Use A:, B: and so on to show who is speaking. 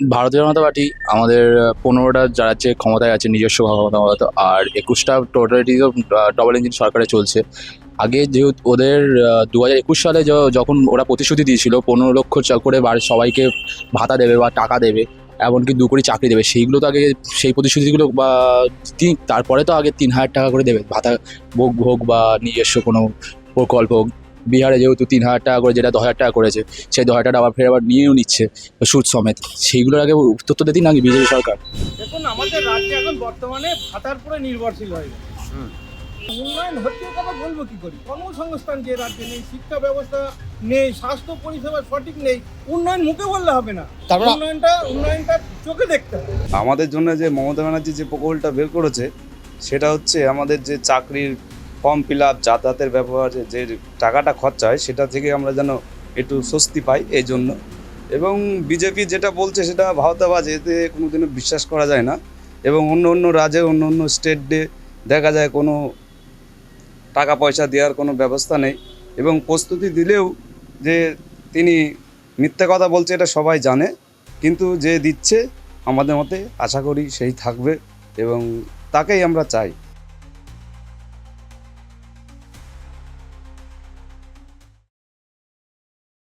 A: ভারতীয় জনতা পার্টি আমাদের ১৫টা যারা হচ্ছে ক্ষমতায় আছে নিজস্ব ক্ষমতা, আর ২১টা টোটালিটি ডবল ইঞ্জিন সরকারে চলছে। আগে যেহেতু ওদের ২০২১ সালে যখন ওরা প্রতিশ্রুতি দিয়েছিল ১৫ লক্ষ করে সবাইকে ভাতা দেবে বা টাকা দেবে, এমনকি ২ কোটি চাকরি দেবে, সেইগুলো তো আগে, সেই প্রতিশ্রুতিগুলো বা তারপরে তো আগে ৩,০০০ টাকা করে দেবে ভাতা, ভোগ ভোগ বা নিজস্ব কোনো প্রকল্প হোক। বিহারে যেহেতু ৩,০০০ টাকা করে, যেটা ১০,০০০ টাকা করেছে, সেই ১০,০০০ টাকা আবার নিয়েও নিচ্ছে সুদ সমেত। সেইগুলোর আগে উত্তর তো দিতেই না বিজেপি সরকার।
B: দেখুন, আমাদের রাজ্যে এখন বর্তমানে ভাতার উপরে নির্ভরশীল হয়ে গেছে। উন্নয়ন হচ্ছে কথা বলবো কি করি? কর্মসংস্থান যে রাজ্যে নেই, শিক্ষা ব্যবস্থা নেই, স্বাস্থ্য পরিষেবা সঠিক নেই, উন্নয়ন মুখে বললে হবে না, উন্নয়নটা চোখে দেখতে হবে।
C: আমাদের জন্য যে মমতা ব্যানার্জি যে প্রকল্পটা বের করেছে, সেটা হচ্ছে আমাদের যে চাকরির ফর্ম ফিল আপ, যাতায়াতের ব্যবহারে যে টাকাটা খরচা হয়, সেটা থেকে আমরা যেন একটু স্বস্তি পাই এই জন্য। এবং বিজেপি যেটা বলছে সেটা ভাওতাবাজ, এতে কোনোদিনও বিশ্বাস করা যায় না। এবং অন্য অন্য রাজ্যে, অন্য অন্য স্টেটে দেখা যায় কোনো টাকা পয়সা দেওয়ার কোনো ব্যবস্থা নেই, এবং প্রস্তুতি দিলেও যে তিনি মিথ্যা কথা বলছে এটা সবাই জানে, কিন্তু যে দিচ্ছে আমাদের মতে আশা করি সেই থাকবে এবং তাকেই আমরা চাই।